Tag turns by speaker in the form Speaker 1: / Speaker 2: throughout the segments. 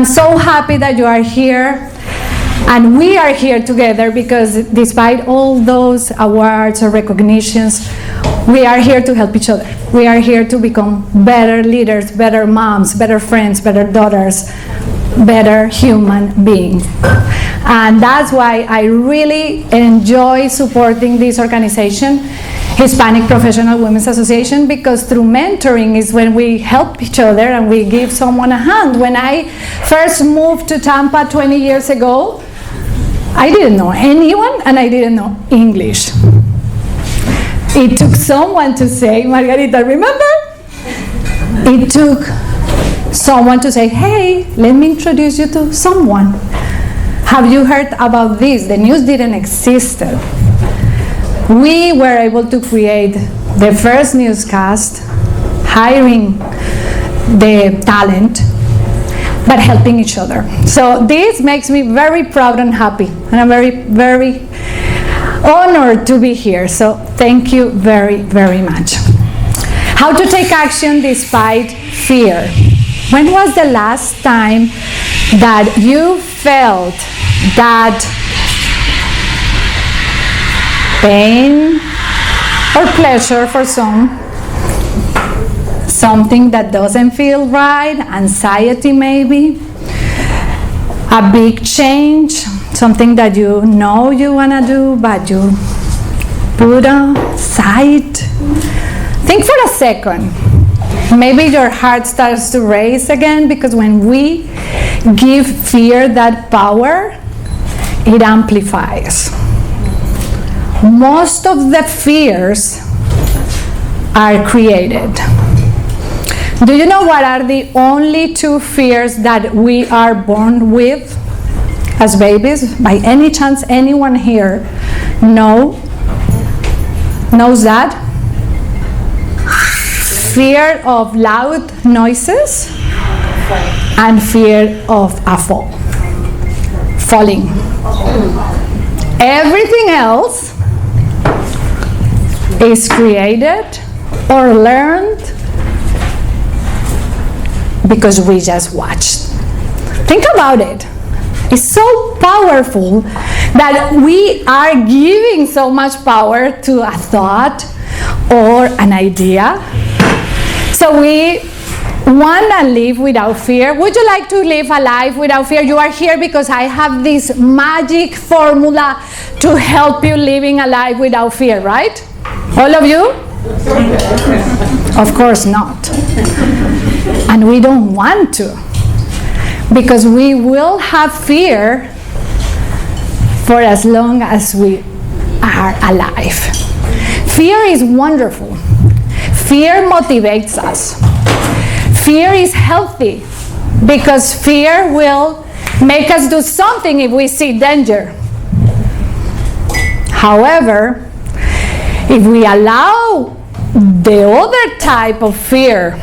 Speaker 1: I'm so happy that you are here. And we are here together because despite all those awards or recognitions, we are here to help each other. We are here to become better leaders, better moms, better friends, better daughters, better human beings. And that's why I really enjoy supporting this organization, Hispanic Professional Women's Association, because through mentoring is when we help each other and we give someone a hand. When I first moved to Tampa 20 years ago, I didn't know anyone and I didn't know English. It took someone to say, Margarita, remember? It took someone to say, hey, let me introduce you to someone. Have you heard about this? The news didn't exist. We were able to create the first newscast, hiring the talent, but helping each other. So this makes me very proud and happy, and I'm very, very honored to be here. So thank you very, very much. How to take action despite fear. When was the last time that you felt that pain or pleasure for some, something that doesn't feel right, anxiety maybe, a big change, something that you know you want to do but you put aside? Think for a second. Maybe your heart starts to race again, because when we give fear that power, it amplifies. Most of the fears are created. Do you know what are the only two fears that we are born with as babies? By any chance anyone here knows that? Fear of loud noises and fear of a fall. Falling. Everything else is created or learned because we just watched. Think about it. It's so powerful that we are giving so much power to a thought or an idea. So we want to live without fear. Would you like to live a life without fear? You are here because I have this magic formula to help you living a life without fear, right? All of you? Of course not. And we don't want to, because we will have fear for as long as we are alive. Fear is wonderful. Fear motivates us. Fear is healthy because fear will make us do something if we see danger. However, if we allow the other type of fear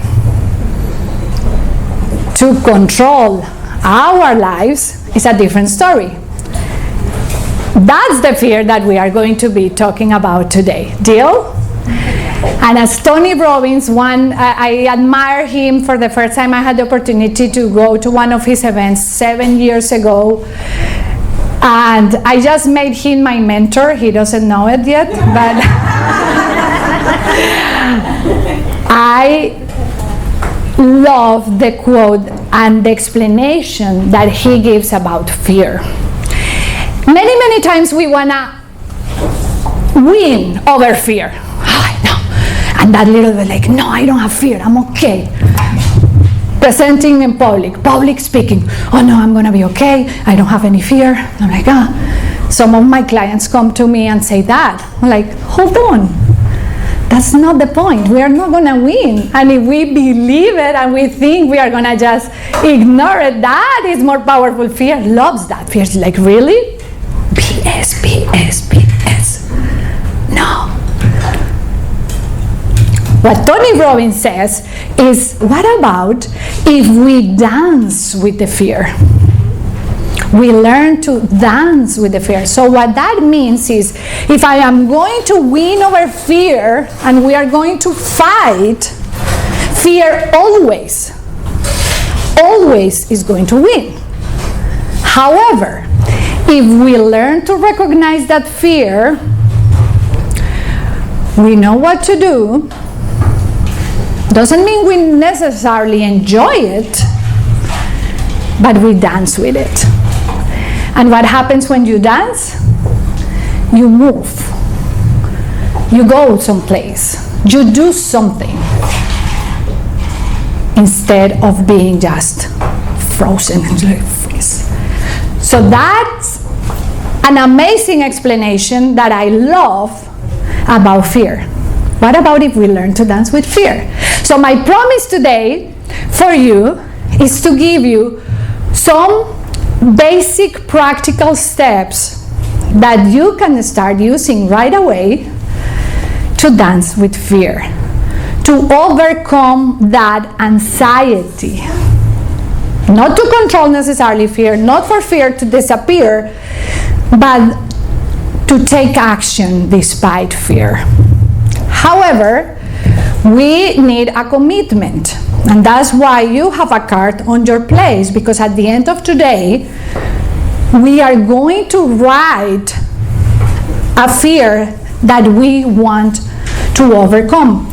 Speaker 1: to control our lives, it's a different story. That's the fear that we are going to be talking about today. Deal? And as Tony Robbins, I admire him. For the first time I had the opportunity to go to one of his events 7 years ago. And I just made him my mentor. He doesn't know it yet, but I love the quote and the explanation that he gives about fear. Many, many times we want to win over fear. And that little bit like, no, I don't have fear, I'm okay. Presenting in public speaking. Oh no, I'm gonna be okay, I don't have any fear. I'm like, Some of my clients come to me and say that. I'm like, hold on. That's not the point. We are not gonna win. And if we believe it and we think we are gonna just ignore it, that is more powerful. Fear loves that. Fear is like, really? BS. No. What Tony Robbins says is, what about if we dance with the fear? We learn to dance with the fear. So what that means is, if I am going to win over fear and we are going to fight, fear always always is going to win. However, if we learn to recognize that fear, we know what to do. Doesn't mean we necessarily enjoy it, but we dance with it. And what happens when you dance? You move. You go someplace. You do something instead of being just frozen and freeze. So that's an amazing explanation that I love about fear. What about if we learn to dance with fear? So my promise today for you is to give you some basic practical steps that you can start using right away to dance with fear, to overcome that anxiety. Not to control necessarily fear, not for fear to disappear, but to take action despite fear. However, we need a commitment, and that's why you have a card on your place, because at the end of today, we are going to write a fear that we want to overcome.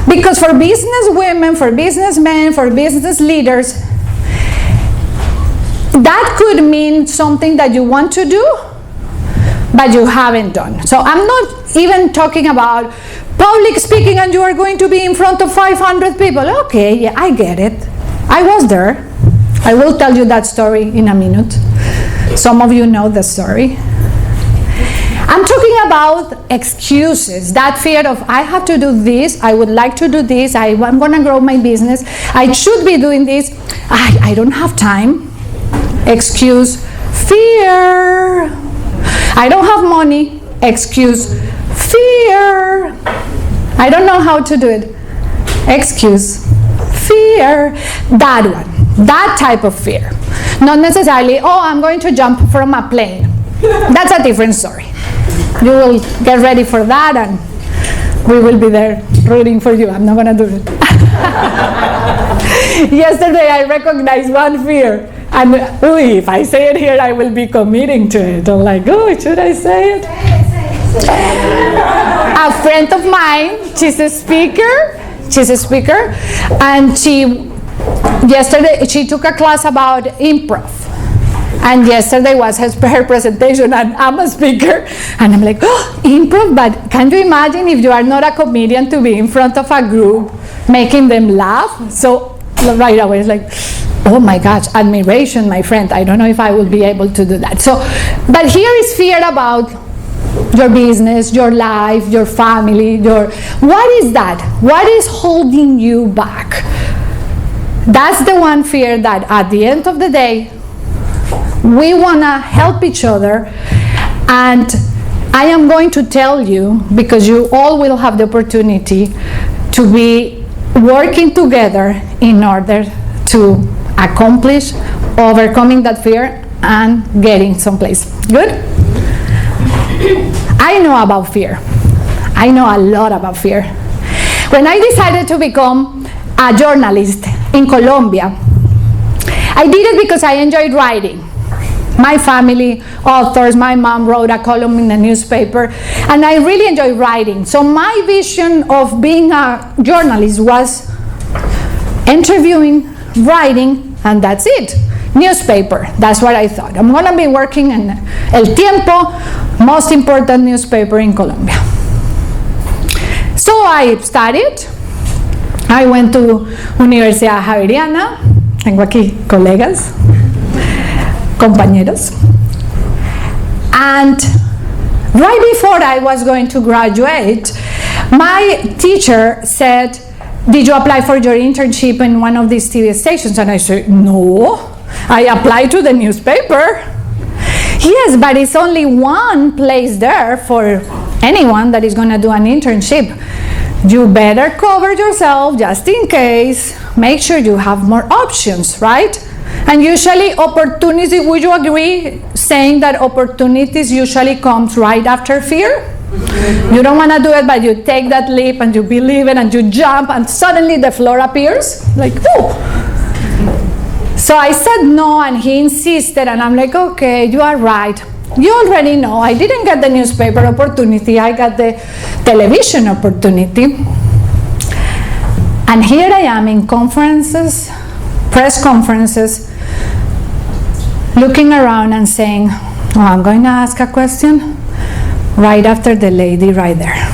Speaker 1: Because for business women, for businessmen, for business leaders, that could mean something that you want to do, but you haven't done. So I'm not even talking about public speaking and you are going to be in front of 500 people. Okay, yeah, I get it. I was there. I will tell you that story in a minute. Some of you know the story. I'm talking about excuses, that fear of I have to do this, I would like to do this, I'm going to grow my business, I should be doing this, I don't have time. Excuse, fear. I don't have money. Excuse, fear. I don't know how to do it. Excuse, fear. That one, that type of fear. Not necessarily, oh, I'm going to jump from a plane. That's a different story. You will get ready for that and we will be there rooting for you. I'm not going to do it. Yesterday I recognized one fear. And if I say it here, I will be committing to it. I'm like, oh, should I say it? A friend of mine, she's a speaker, and yesterday she took a class about improv. And yesterday was her presentation, and I'm a speaker, and I'm like, oh, improv, but can you imagine if you are not a comedian to be in front of a group, making them laugh? So right away, it's like, oh my gosh, admiration, my friend. I don't know if I will be able to do that. So, but here is fear about your business, your life, your family, what is that? What is holding you back? That's the one fear that at the end of the day, we want to help each other, and I am going to tell you, because you all will have the opportunity to be working together in order to accomplish overcoming that fear and getting someplace. Good? I know about fear. I know a lot about fear. When I decided to become a journalist in Colombia, I did it because I enjoyed writing. My family, authors, my mom wrote a column in the newspaper, and I really enjoy writing. So my vision of being a journalist was interviewing, writing, and that's it. Newspaper, that's what I thought. I'm going to be working in El Tiempo, most important newspaper in Colombia. So I studied. I went to Universidad Javeriana. Tengo aquí colegas. Compañeros. And right before I was going to graduate, my teacher said, did you apply for your internship in one of these TV stations? And I said, no, I applied to the newspaper. Yes, but it's only one place there for anyone that is going to do an internship. You better cover yourself just in case. Make sure you have more options, right? And usually opportunities, would you agree, saying that opportunities usually comes right after fear? You don't want to do it, but you take that leap and you believe it and you jump and suddenly the floor appears. Like, oh. So I said no, and he insisted, and I'm like, okay, you are right. You already know, I didn't get the newspaper opportunity, I got the television opportunity. And here I am in conferences, press conferences, looking around and saying, oh, I'm going to ask a question right after the lady right there.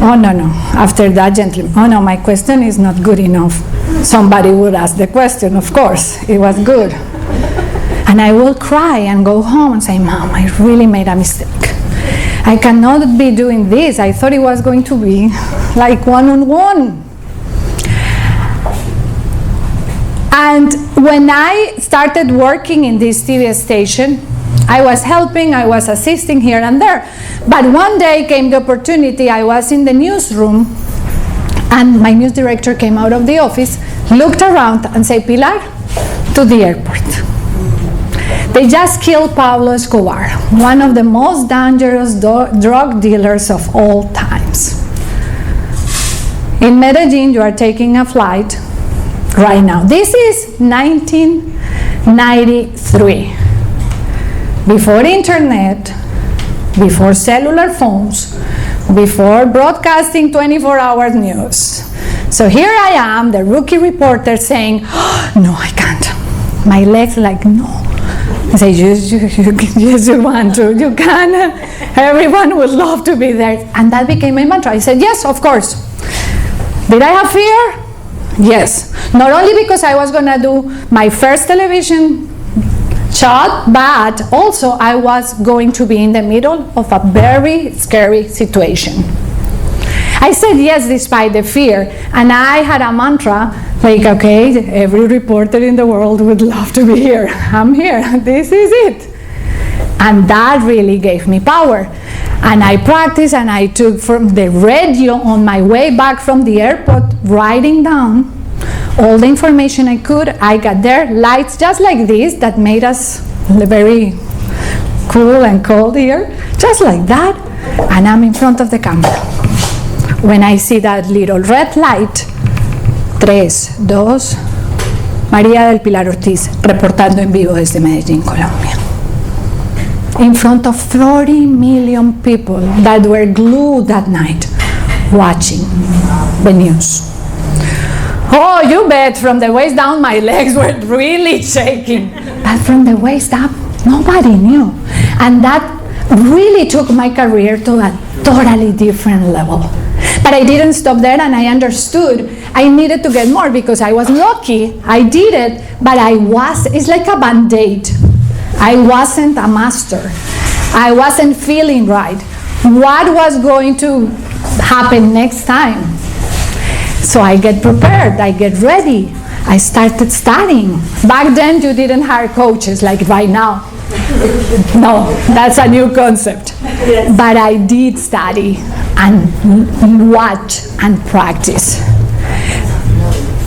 Speaker 1: Oh, no, after that gentleman. Oh, no, my question is not good enough. Somebody would ask the question, of course, it was good. And I will cry and go home and say, Mom, I really made a mistake. I cannot be doing this. I thought it was going to be like one-on-one. And when I started working in this TV station, I was helping, I was assisting here and there. But one day came the opportunity, I was in the newsroom, and my news director came out of the office, looked around and said, Pilar, to the airport. They just killed Pablo Escobar, one of the most dangerous drug dealers of all times. In Medellin, you are taking a flight right now. This is 1993. Before internet, before cellular phones, before broadcasting 24-hour news. So here I am, the rookie reporter saying, oh, no, I can't. My legs like, no. I say, yes, you want to, you can. Everyone would love to be there. And that became my mantra. I said, yes, of course. Did I have fear? Yes. Not only because I was going to do my first television shot, but also I was going to be in the middle of a very scary situation. I said yes despite the fear, and I had a mantra like, okay, every reporter in the world would love to be here. I'm here, this is it. And that really gave me power. And I practiced, and I took from the radio on my way back from the airport, writing down all the information I could. I got there, lights just like this that made us very cool and cold here, just like that, and I'm in front of the camera. When I see that little red light, 3, 2, María del Pilar Ortiz, reportando en vivo desde Medellín, Colombia. In front of 40 million people that were glued that night, watching the news. Oh, you bet, from the waist down, my legs were really shaking. But from the waist up, nobody knew. And that really took my career to a totally different level. But I didn't stop there, and I understood I needed to get more because I was lucky. I did it, but it's like a Band-Aid. I wasn't a master. I wasn't feeling right. What was going to happen next time? So I get prepared, I get ready. I started studying. Back then, you didn't hire coaches like right now. No, that's a new concept. Yes. But I did study and watch and practice.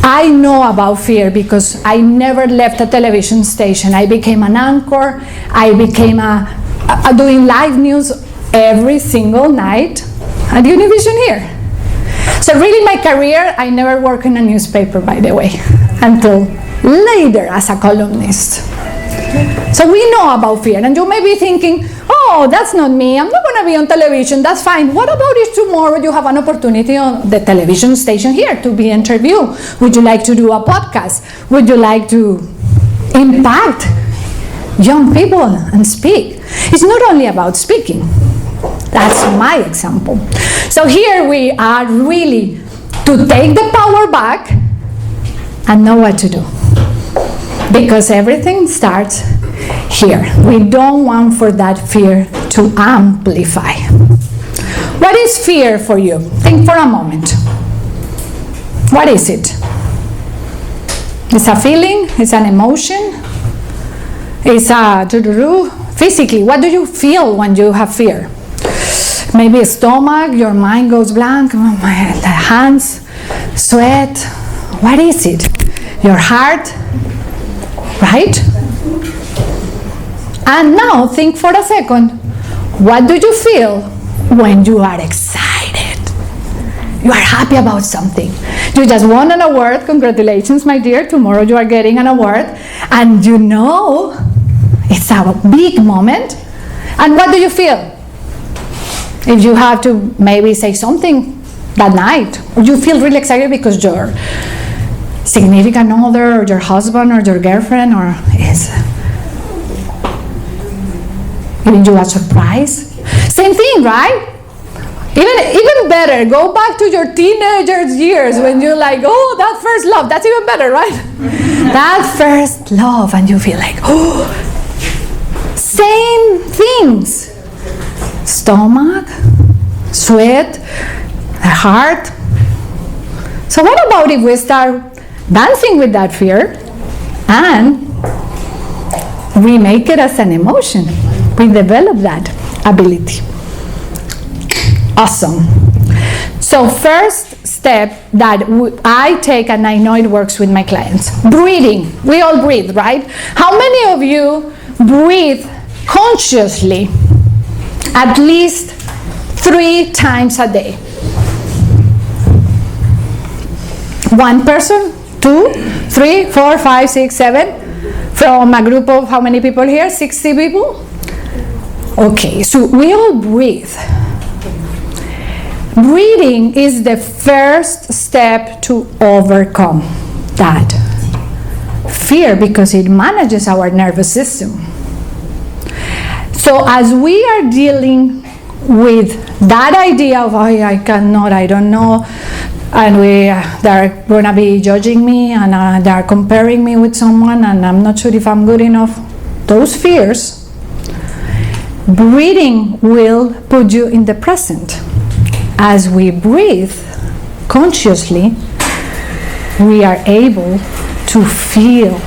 Speaker 1: I know about fear because I never left a television station. I became an anchor. I became doing live news every single night at Univision here. So really my career, I never worked in a newspaper, by the way, until later as a columnist. So we know about fear, and you may be thinking, oh, that's not me, I'm not going to be on television, that's fine. What about if tomorrow you have an opportunity on the television station here to be interviewed? Would you like to do a podcast? Would you like to impact young people and speak? It's not only about speaking. That's my example. So here we are really to take the power back and know what to do. Because everything starts here. We don't want for that fear to amplify. What is fear for you? Think for a moment. What is it? It's a feeling? It's an emotion? It's a physically, what do you feel when you have fear? Maybe stomach, your mind goes blank, the hands, sweat. What is it? Your heart, right? And now think for a second, what do you feel when you are excited? You are happy about something. You just won an award. Congratulations, my dear. Tomorrow you are getting an award. And you know it's a big moment. And what do you feel? If you have to maybe say something that night, you feel really excited because your significant other or your husband or your girlfriend or is giving you a surprise. Same thing, right? Even better, go back to your teenagers years when you're like, oh, that first love, that's even better, right? That first love, and you feel like, oh, same things. Stomach, sweat, the heart. So what about if we start dancing with that fear and we make it as an emotion? We develop that ability. Awesome. So first step that I take, and I know it works with my clients, breathing. We all breathe, right? How many of you breathe consciously at least 3 times a day? One person, 2, 3, 4, 5, 6, 7? From a group of how many people here? 60 people? Okay, so we all breathe. Breathing is the first step to overcome that fear because it manages our nervous system. So as we are dealing with that idea of, oh, I cannot, I don't know, and they're going to be judging me and they're comparing me with someone and I'm not sure if I'm good enough, those fears, breathing will put you in the present. As we breathe consciously, we are able to feel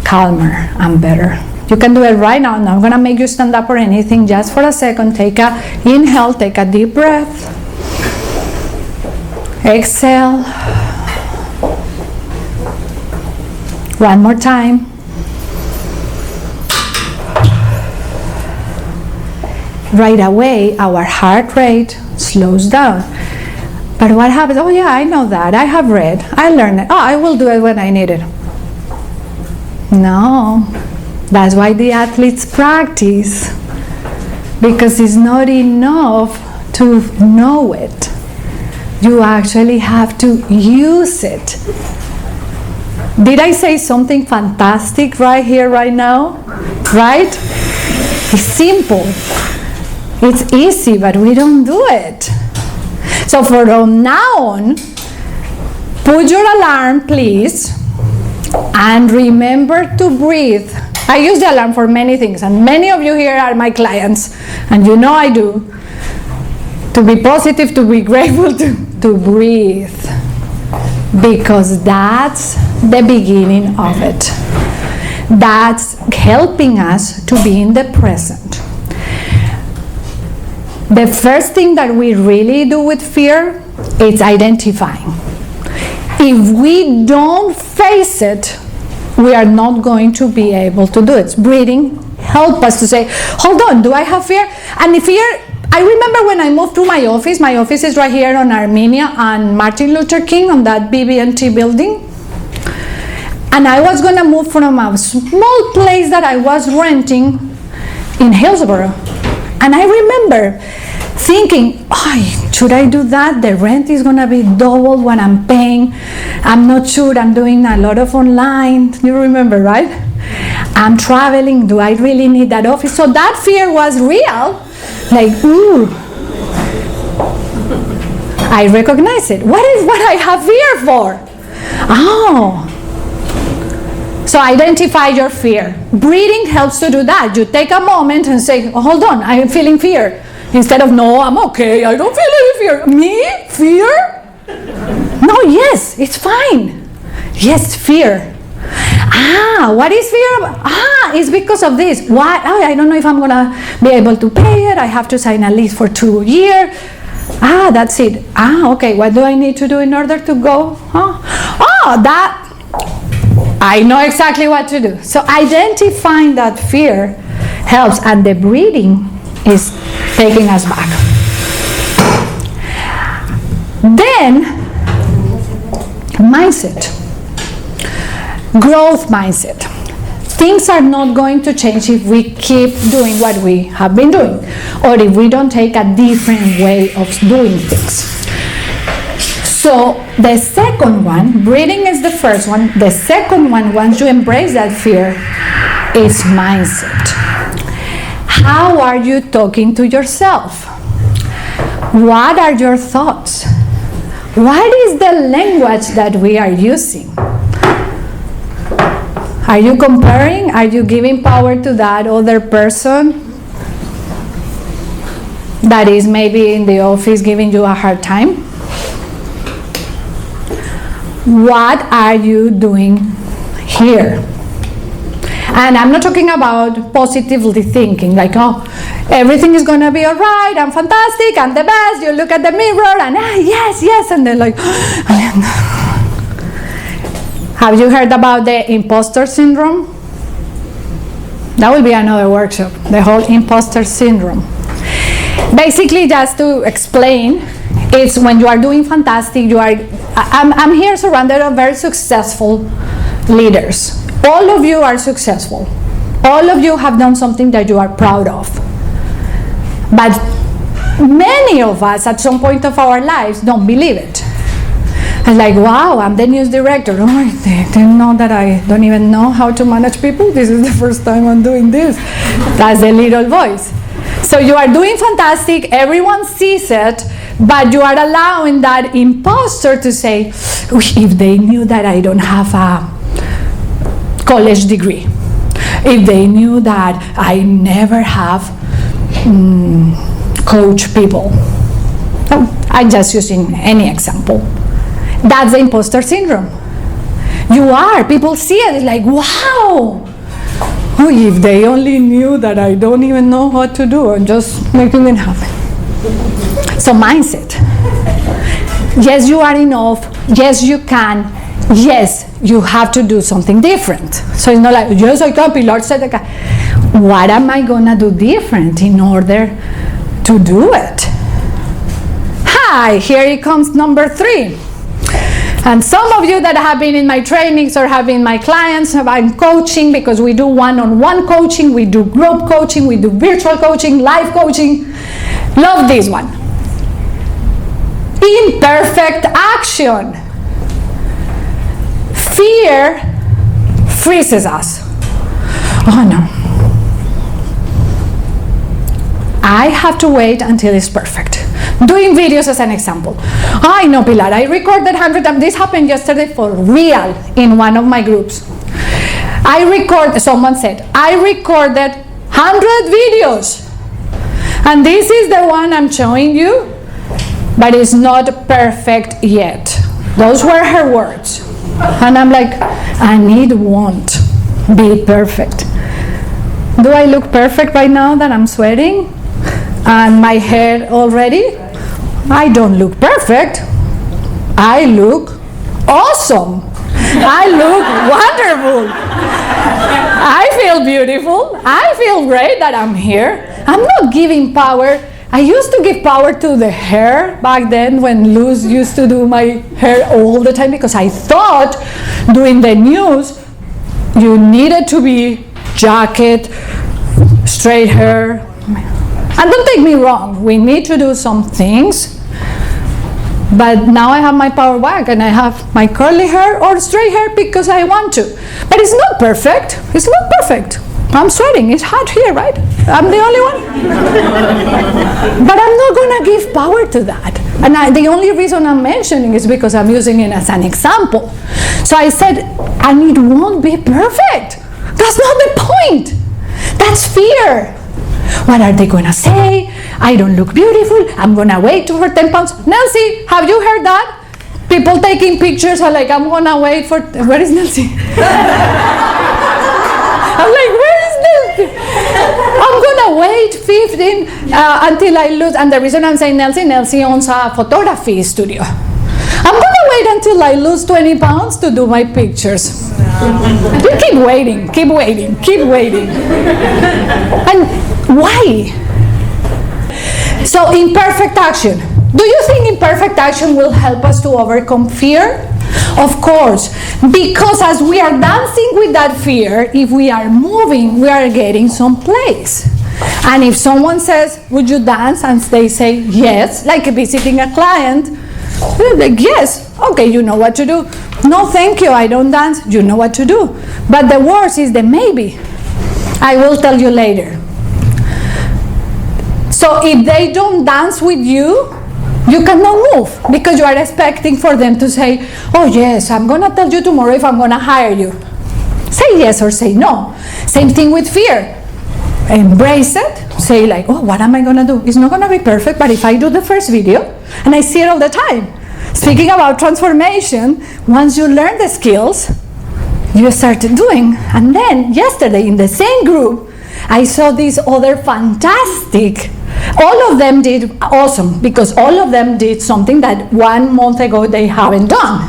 Speaker 1: calmer and better. You can do it right now. I'm not going to make you stand up or anything. Just for a second, take a inhale, take a deep breath. Exhale. One more time. Right away, our heart rate slows down. But what happens? Oh yeah, I know that. I have read. I learned it. Oh, I will do it when I need it. No. That's why the athletes practice. Because it's not enough to know it. You actually have to use it. Did I say something fantastic right here, right now? Right? It's simple. It's easy, but we don't do it. So from now on, put your alarm, please, and remember to breathe. I use the alarm for many things, and many of you here are my clients, and you know I do. To be positive, to be grateful, to breathe. Because that's the beginning of it. That's helping us to be in the present. The first thing that we really do with fear is identifying. If we don't face it, we are not going to be able to do it. Breathing helps us to say, hold on, do I have fear? And fear, I remember when I moved to my office is right here on Armenia and Martin Luther King on that BB&T building. And I was going to move from a small place that I was renting in Hillsborough. And I remember thinking, oh, should I do that? The rent is going to be double what I'm paying. I'm not sure. I'm doing a lot of online. You remember, right? I'm traveling. Do I really need that office? So that fear was real. Like, ooh. I recognize it. What is what I have fear for? Oh. So identify your fear. Breathing helps to do that. You take a moment and say, oh, hold on, I am feeling fear. Instead of, no, I'm okay, I don't feel any fear. Me? Fear? No, yes, it's fine. Yes, fear. Ah, what is fear? Ah, it's because of this. Why? Oh, I don't know if I'm going to be able to pay it. I have to sign a lease for 2 years. Ah, that's it. Ah, okay, what do I need to do in order to go? Huh? Oh, that. I know exactly what to do. So identifying that fear helps, and the breathing is taking us back. Then, mindset. Growth mindset. Things are not going to change if we keep doing what we have been doing, or if we don't take a different way of doing things. So the second one, breathing is the first one. The second one, once you embrace that fear, is mindset. How are you talking to yourself? What are your thoughts? What is the language that we are using? Are you comparing? Are you giving power to that other person that is maybe in the office giving you a hard time? What are you doing here? And I'm not talking about positively thinking, like, oh, everything is going to be all right, I'm fantastic, I'm the best. You look at the mirror and, yes, yes, and then like, have you heard about the imposter syndrome? That will be another workshop, the whole imposter syndrome. Basically, just to explain, it's when you are doing fantastic, I'm here surrounded of very successful leaders. All of you are successful. All of you have done something that you are proud of. But many of us at some point of our lives don't believe it. And like, wow, I'm the news director. Oh, I didn't know that. I don't even know how to manage people. This is the first time I'm doing this. That's the little voice. So you are doing fantastic, everyone sees it, but you are allowing that imposter to say, if they knew that I don't have a college degree, if they knew that I never have coach people. I'm just using any example. That's the imposter syndrome. You are, people see it, it's like, wow. Oh, if they only knew that I don't even know what to do, I'm just making it happen. So mindset. Yes, you are enough. Yes, you can. Yes, you have to do something different. So it's not like, yes, I can, Pilar said I can. What am I gonna do different in order to do it? Hi, here it comes number 3. And some of you that have been in my trainings or have been my clients, I'm coaching, because we do one-on-one coaching, we do group coaching, we do virtual coaching, live coaching. Love this one. Imperfect action. Fear freezes us. Oh no. I have to wait until it's perfect. Doing videos as an example. I know, Pilar, I recorded 100 times. This happened yesterday for real in one of my groups. Someone said, I recorded 100 videos. And this is the one I'm showing you, but it's not perfect yet. Those were her words. And I'm like, won't be perfect. Do I look perfect right now that I'm sweating? And my hair already? I don't look perfect. I look awesome. I look wonderful. I feel beautiful. I feel great that I'm here. I'm not giving power. I used to give power to the hair back then when Luz used to do my hair all the time, because I thought doing the news, you needed to be jacket, straight hair. And don't take me wrong, we need to do some things, but now I have my power back and I have my curly hair or straight hair because I want to. But it's not perfect. It's not perfect. I'm sweating. It's hot here, right? I'm the only one. But I'm not going to give power to that. And the only reason I'm mentioning is because I'm using it as an example. So I said, and it won't be perfect. That's not the point. That's fear. What are they going to say? I don't look beautiful. I'm going to wait for 10 pounds. Nancy, have you heard that? People taking pictures are like, I'm going to wait for... Where is Nancy? I'm like, where is Nancy? I'm going to wait 15 until I lose. And the reason I'm saying Nancy owns a photography studio. I'm going to wait until I lose 20 pounds to do my pictures. You keep waiting, keep waiting, keep waiting. And why? So imperfect action. Do you think imperfect action will help us to overcome fear? Of course, because as we are dancing with that fear, if we are moving, we are getting someplace. And if someone says, would you dance? And they say yes, like visiting a client, we're like, yes, okay, you know what to do. No, thank you, I don't dance, you know what to do. But the worst is the maybe. I will tell you later. So if they don't dance with you, you cannot move because you are expecting for them to say, oh yes, I'm gonna tell you tomorrow if I'm gonna hire you. Say yes or say no. Same thing with fear. Embrace it. Say like, oh, what am I gonna do? It's not gonna be perfect, but if I do the first video, and I see it all the time. Speaking about transformation, once you learn the skills, you start doing. And then yesterday in the same group, I saw this other fantastic. All of them did awesome because all of them did something that 1 month ago they haven't done.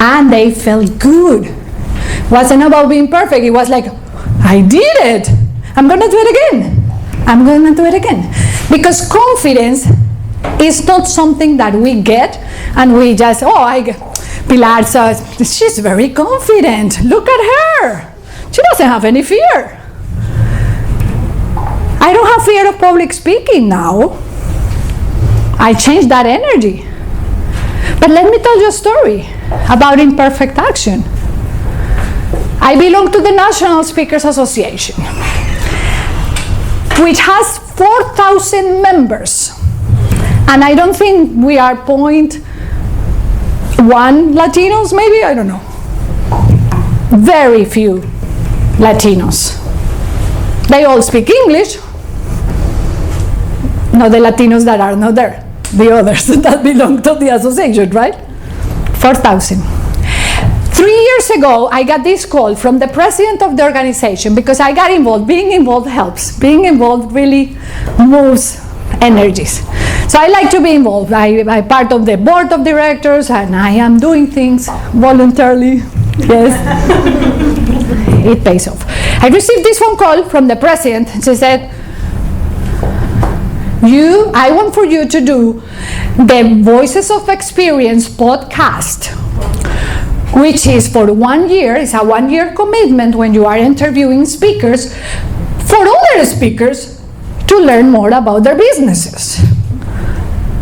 Speaker 1: And they felt good. It wasn't about being perfect. It was like, I did it. I'm going to do it again. I'm going to do it again. Because confidence is not something that we get and we just, Pilar says, she's very confident. Look at her. She doesn't have any fear. I don't have fear of public speaking now. I changed that energy. But let me tell you a story about imperfect action. I belong to the National Speakers Association, which has 4,000 members. And I don't think we are 0.1 Latinos, maybe, I don't know. Very few Latinos. They all speak English. Not the Latinos that are not there. The others that belong to the association, right? 4,000. 3 years ago, I got this call from the president of the organization because I got involved. Being involved helps. Being involved really moves energies. So I like to be involved. I'm part of the board of directors and I am doing things voluntarily. Yes. It pays off. I received this phone call from the president. She said, I want for you to do the Voices of Experience podcast, which is for 1 year. It's a 1-year commitment when you are interviewing speakers for other speakers to learn more about their businesses.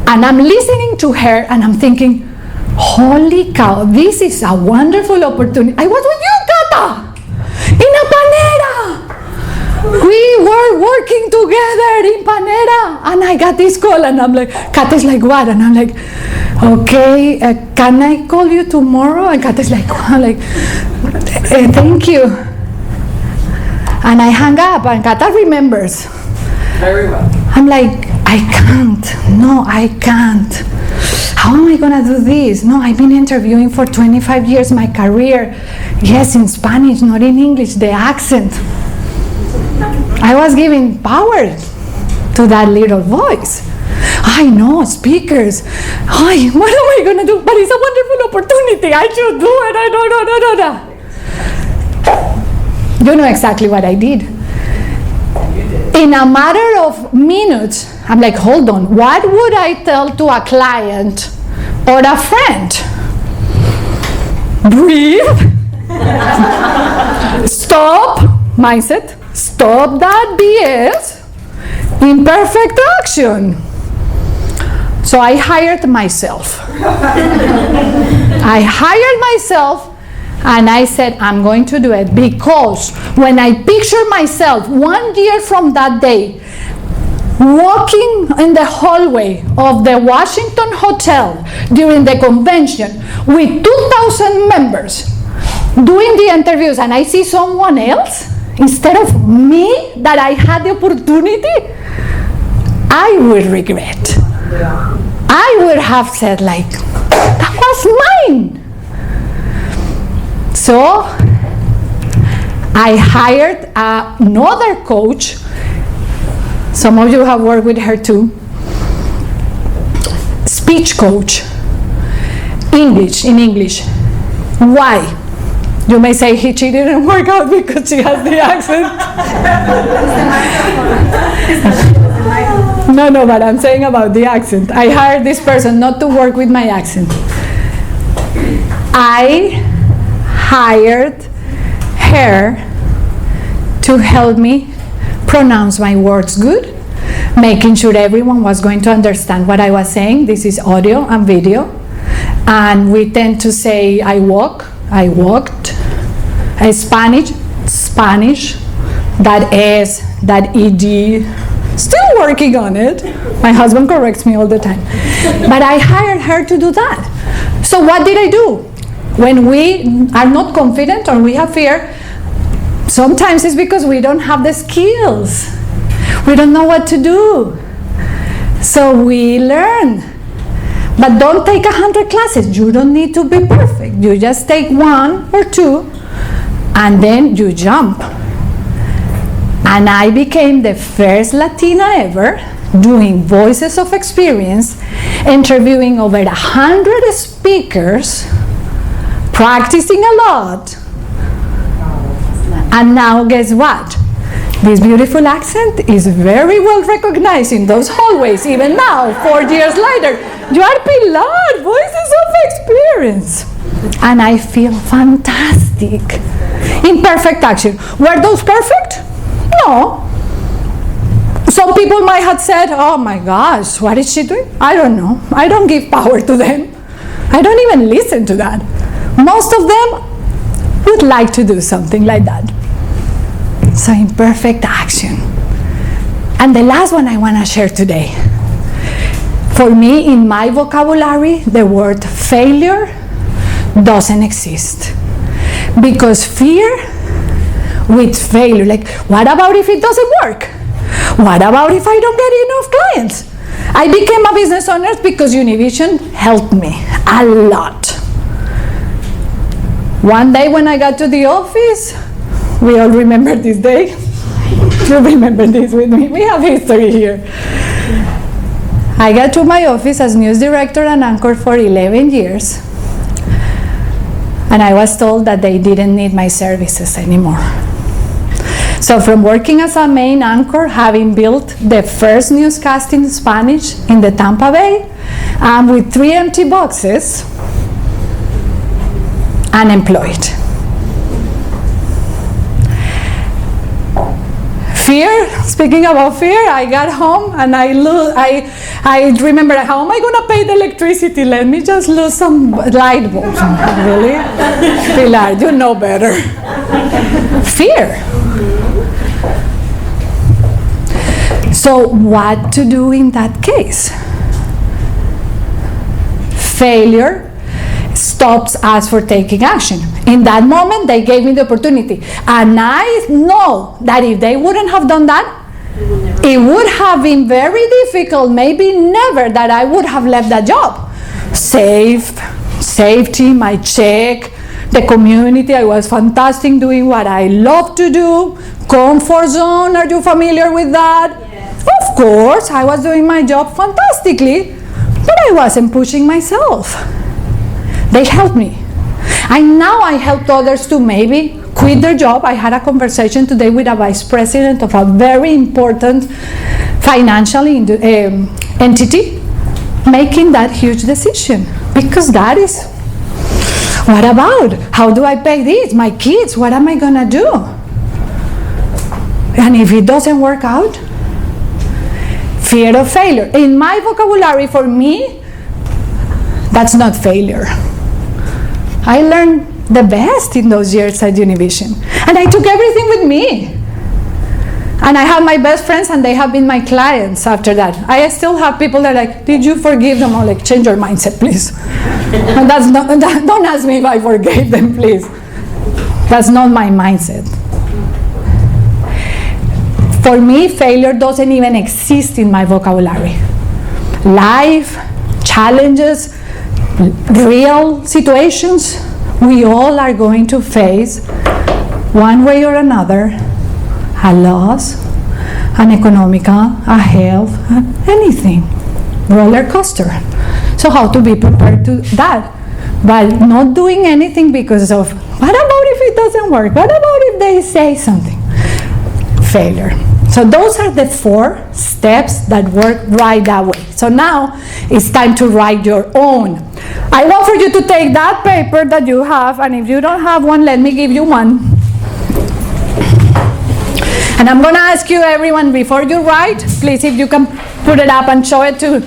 Speaker 1: And I'm listening to her and I'm thinking, holy cow, this is a wonderful opportunity. I was with you, Cata, in a panera. We were working together in Panera, and I got this call, and I'm like, Kata's like, what? And I'm like, okay, can I call you tomorrow? And Kata's like, thank you. And I hung up, and Kata remembers.
Speaker 2: Very well.
Speaker 1: I'm like, I can't. No, I can't. How am I gonna do this? No, I've been interviewing for 25 years, my career. Yes, in Spanish, not in English, the accent. I was giving power to that little voice. I know, speakers. What am I going to do? But it's a wonderful opportunity. I should do it. You know exactly what I did. In a matter of minutes, I'm like, hold on. What would I tell to a client or a friend? Breathe. Stop. Mindset. Stop that BS. Imperfect action. So I hired myself. And I said, I'm going to do it because when I picture myself 1 year from that day walking in the hallway of the Washington Hotel during the convention with 2,000 members doing the interviews, and I see someone else instead of me that I had the opportunity, I would regret. I would have said like, that was mine. So I hired another coach. Some of you have worked with her too. Speech coach. In English. Why? You may say she didn't work out because she has the accent. No, but I'm saying about the accent. I hired this person not to work with my accent. I hired her to help me pronounce my words good, making sure everyone was going to understand what I was saying. This is audio and video. And we tend to say, I walked, Spanish, that S, that ED, still working on it. My husband corrects me all the time. But I hired her to do that. So what did I do? When we are not confident or we have fear, sometimes it's because we don't have the skills. We don't know what to do. So we learn. But don't take 100 classes. You don't need to be perfect. You just take 1 or 2 and then you jump. And I became the first Latina ever doing Voices of Experience, interviewing over 100 speakers, practicing a lot. And now guess what? This beautiful accent is very well recognized in those hallways, even now, 4 years later. You are Pilar, Voices of Experience. And I feel fantastic. Imperfect action. Were those perfect? No. Some people might have said, oh my gosh, what is she doing? I don't know. I don't give power to them. I don't even listen to that. Most of them would like to do something like that. So imperfect action. And the last one I want to share today. For me, in my vocabulary, the word failure doesn't exist. Because fear with failure, like, what about if it doesn't work? What about if I don't get enough clients? I became a business owner because Univision helped me a lot. One day when I got to the office, we all remember this day. You remember this with me. We have history here. I got to my office as news director and anchor for 11 years. And I was told that they didn't need my services anymore. So from working as a main anchor, having built the first newscast in Spanish in the Tampa Bay, and with 3 empty boxes, unemployed. Fear, speaking about fear, I got home and I remember, how am I going to pay the electricity? Let me just lose some light bulbs. Really? Pilar, you know better. Fear. So what to do in that case? Failure stops us for taking action. In that moment, they gave me the opportunity. And I know that if they wouldn't have done that, it would have been very difficult, maybe never, that I would have left that job. Safety, my check, the community, I was fantastic doing what I love to do. Comfort zone, are you familiar with that? Yes. Of course, I was doing my job fantastically, but I wasn't pushing myself. They helped me. And now I helped others to maybe quit their job. I had a conversation today with a vice president of a very important financial entity, making that huge decision. Because that is, what about? How do I pay this? My kids, what am I going to do? And if it doesn't work out? Fear of failure. In my vocabulary, for me, that's not failure. I learned the best in those years at Univision. And I took everything with me. And I have my best friends and they have been my clients after that. I still have people that are like, did you forgive them? I'm like, change your mindset, please. And don't ask me if I forgave them, please. That's not my mindset. For me, failure doesn't even exist in my vocabulary. Life, challenges, real situations, we all are going to face, one way or another, a loss, an economical, a health, anything, roller coaster. So how to be prepared to that? By not doing anything because of, what about if it doesn't work? What about if they say something? Failure. So those are the 4 steps that work right that way. So now it's time to write your own. I want for you to take that paper that you have, and if you don't have one, let me give you one. And I'm going to ask you, everyone, before you write, please, if you can put it up and show it to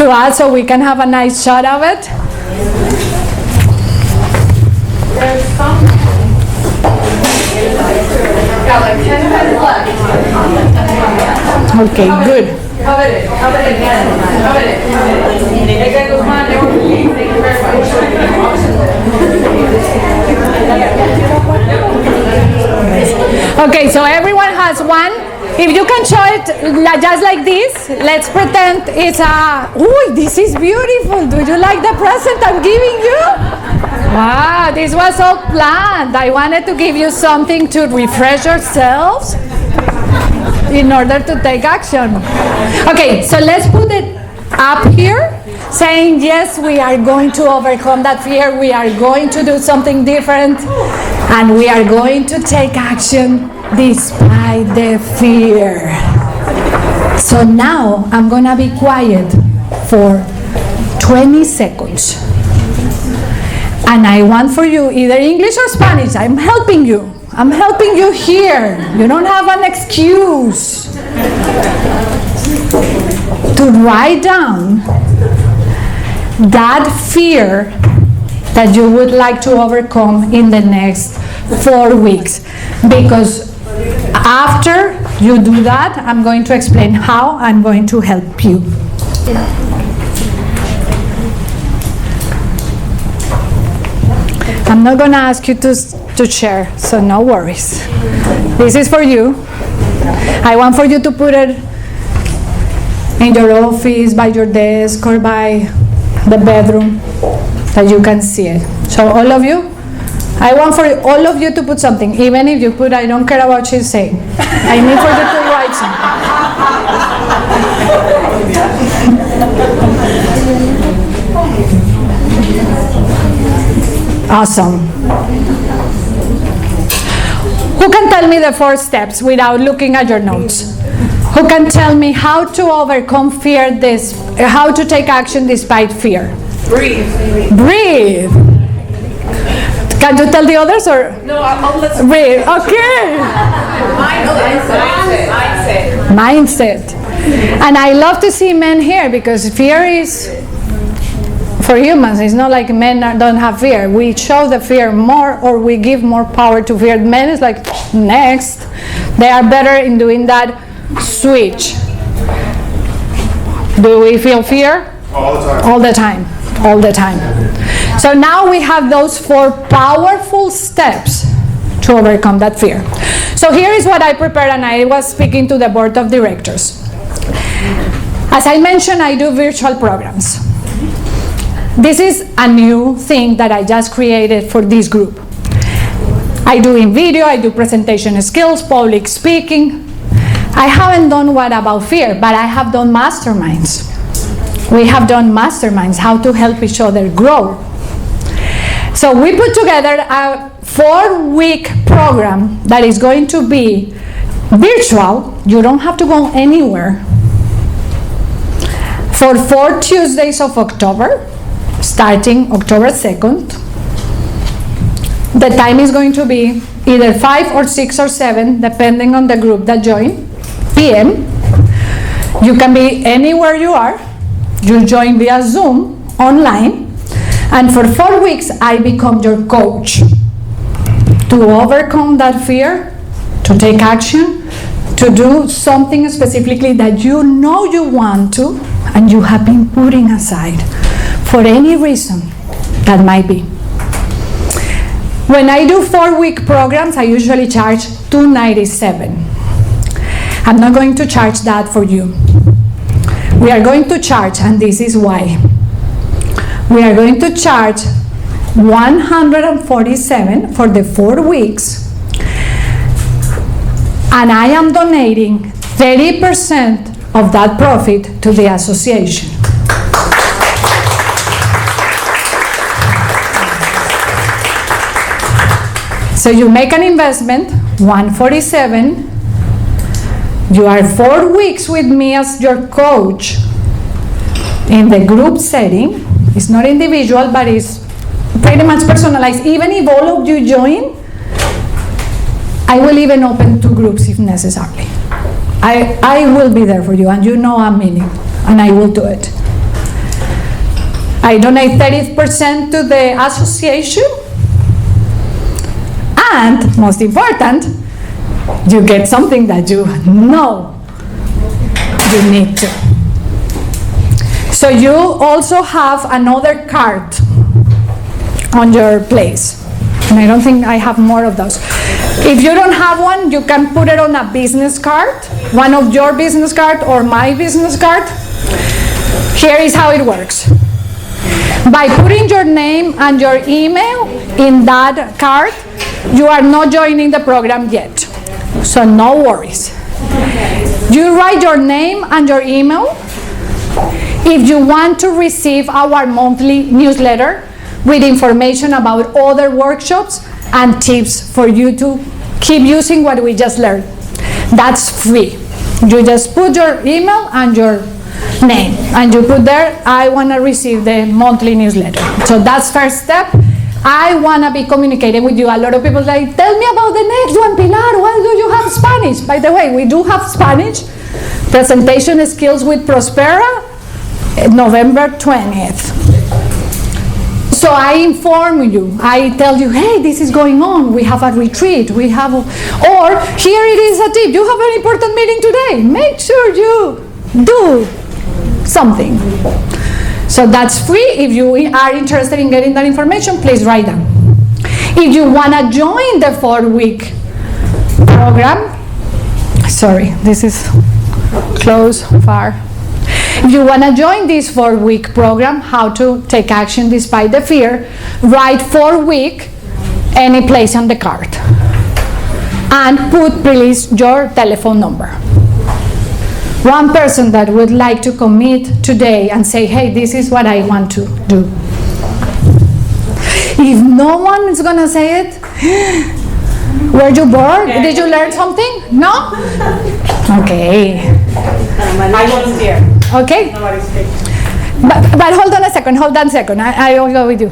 Speaker 1: us so we can have a nice shot of it. There's some. Got like 10 minutes left. Okay, good. Cover it again. Cover it. Thank you very much. Okay, so everyone has one. If you can show it just like this, let's pretend it's a, ooh, this is beautiful. Do you like the present I'm giving you? Wow, this was all planned. I wanted to give you something to refresh yourselves in order to take action. Okay, so let's put it up here, saying, yes, we are going to overcome that fear. We are going to do something different. And we are going to take action despite the fear. So now I'm going to be quiet for 20 seconds. And I want for you, either English or Spanish, I'm helping you. I'm helping you here. You don't have an excuse to write down that fear that you would like to overcome in the next 4 weeks. Because after you do that, I'm going to explain how I'm going to help you. I'm not going to ask you to share, so no worries. This is for you. I want for you to put it in your office, by your desk, or by the bedroom, that you can see it. So all of you, I want for all of you to put something, even if you put, I don't care about what she's saying. I need for you to write something. Awesome. Who can tell me the 4 steps without looking at your notes? Who can tell me how to overcome fear, how to take action despite fear?
Speaker 2: Breathe.
Speaker 1: Breathe. Can you tell the others or?
Speaker 2: No, I'll let
Speaker 1: breathe. Okay. Mindset. And I love to see men here because fear is for humans. It's not like men don't have fear. We show the fear more, or we give more power to fear. Men is like next. They are better in doing that switch. Do we feel fear?
Speaker 3: All the time.
Speaker 1: All the time. All the time. So now we have those 4 powerful steps to overcome that fear. So here is what I prepared, and I was speaking to the board of directors. As I mentioned, I do virtual programs. This is a new thing that I just created for this group. I do in video, I do presentation skills, public speaking. I haven't done what about fear, but I have done masterminds. We have done masterminds, how to help each other grow. So we put together a 4-week program that is going to be virtual. You don't have to go anywhere. For 4 Tuesdays of October, starting October 2nd. The time is going to be either 5 or 6 or 7, depending on the group that join, p.m. You can be anywhere you are. You join via Zoom, online, and for 4 weeks, I become your coach to overcome that fear, to take action, to do something specifically that you know you want to, and you have been putting aside for any reason that might be. When I do 4-week programs, I usually charge $297. I'm not going to charge that for you. We are going to charge, and this is why. We are going to charge $147 for the 4 weeks, and I am donating 30% of that profit to the association. So you make an investment, $147, You are 4 weeks with me as your coach in the group setting. It's not individual, but it's pretty much personalized. Even if all of you join, I will even open 2 groups if necessary. I will be there for you, and you know I'm meaning, and I will do it. I donate 30% to the association, and most important, you get something that you know you need to. So you also have another card on your place, and I don't think I have more of those. If you don't have one, you can put it on a business card, one of your business card or my business card. Here is how it works. By putting your name and your email in that card, you are not joining the program yet, so no worries. You write your name and your email if you want to receive our monthly newsletter with information about other workshops and tips for you to keep using what we just learned. That's free. You just put your email and your name, and you put there, I want to receive the monthly newsletter. So that's first step. I want to be communicating with you. A lot of people like, tell me about the next one, Pilar. Why do you have Spanish? By the way, we do have Spanish. Presentation skills with Prospera, November 20th. So I inform you. I tell you, hey, this is going on. We have a retreat. Or here it is a tip. You have an important meeting today. Make sure you do something. So that's free. If you are interested in getting that information, please write down. If you want to join the 4-week program, sorry, this is close, far. If you want to join this 4-week program, how to take action despite the fear, write 4-week any place on the card. And put, please, your telephone number. One person that would like to commit today and say, hey, this is what I want to do. If no one is going to say it, were you bored? Did you learn something? No? Okay.
Speaker 2: I volunteer.
Speaker 1: Okay.
Speaker 2: Nobody's speaking.
Speaker 1: But hold on a second. I will go with you.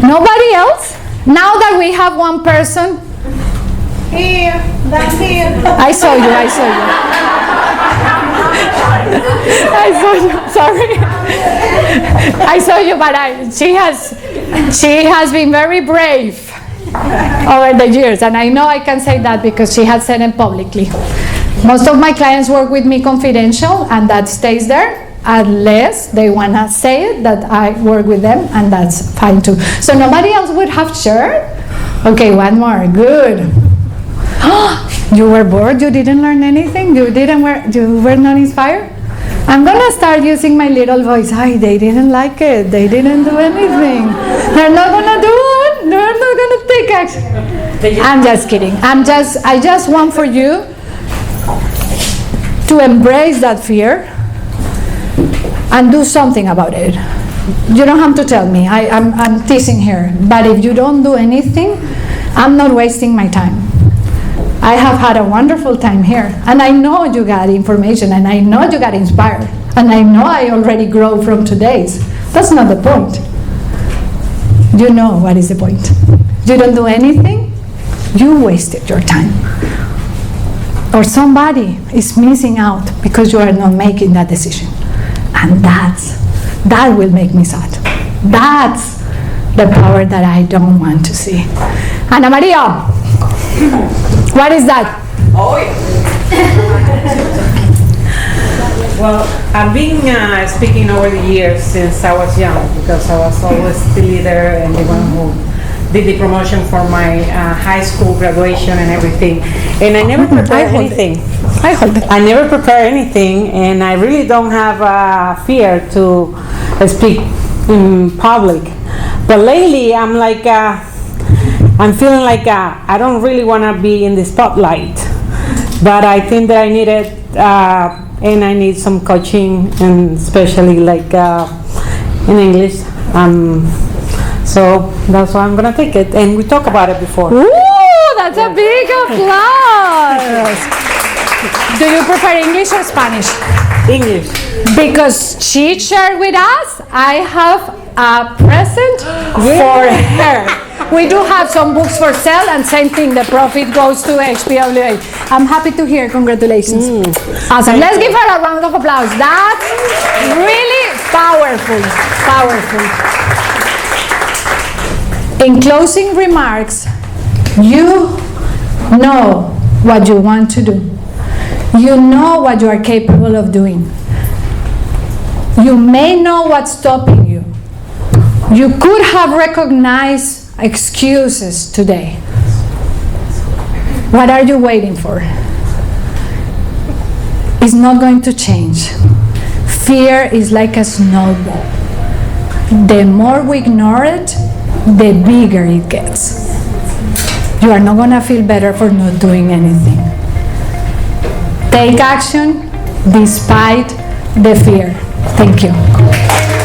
Speaker 1: Nobody else? Now that we have one person.
Speaker 2: Here, that's here.
Speaker 1: I saw you. Sorry. I saw you, but she has been very brave over the years, and I know I can say that because she has said it publicly. Most of my clients work with me confidential, and that stays there unless they want to say it that I work with them, and that's fine too. So nobody else would have shared? Okay, one more. Good. You were bored? You didn't learn anything? You were not inspired? I'm going to start using my little voice. Ay, they didn't like it. They didn't do anything. They're not going to do it. They're not going to take action. I'm just kidding. I just want for you to embrace that fear and do something about it. You don't have to tell me. I'm teasing here. But if you don't do anything, I'm not wasting my time. I have had a wonderful time here, and I know you got information, and I know you got inspired, and I know I already grow from today's. That's not the point. You know what is the point. You don't do anything, you wasted your time. Or somebody is missing out because you are not making that decision. And that will make me sad. That's the power that I don't want to see. Ana Maria, what is that?
Speaker 2: Oh, yeah. Well, I've been speaking over the years since I was young, because I was always the leader and the one who did the promotion for my high school graduation and everything. And I never prepared anything. I never prepare anything, and I really don't have fear to speak in public. But lately, I'm like, I'm feeling like I don't really want to be in the spotlight. But I think that I need it, and I need some coaching, and especially like in English. So that's why I'm gonna take it, and we talked about it before.
Speaker 1: Ooh, that's a big applause. Do you prefer English or Spanish?
Speaker 2: English.
Speaker 1: Because she shared with us, I have a present for her. We do have some books for sale, and same thing, the profit goes to HPWA. I'm happy to hear. Congratulations. Awesome. Let's give her a round of applause. That's really powerful. Powerful. In closing remarks, you know what you want to do. You know what you are capable of doing. You may know what's stopping you. You could have recognized excuses today. What are you waiting for? It's not going to change. Fear is like a snowball. The more we ignore it, the bigger it gets. You are not going to feel better for not doing anything. Take action despite the fear. Thank you.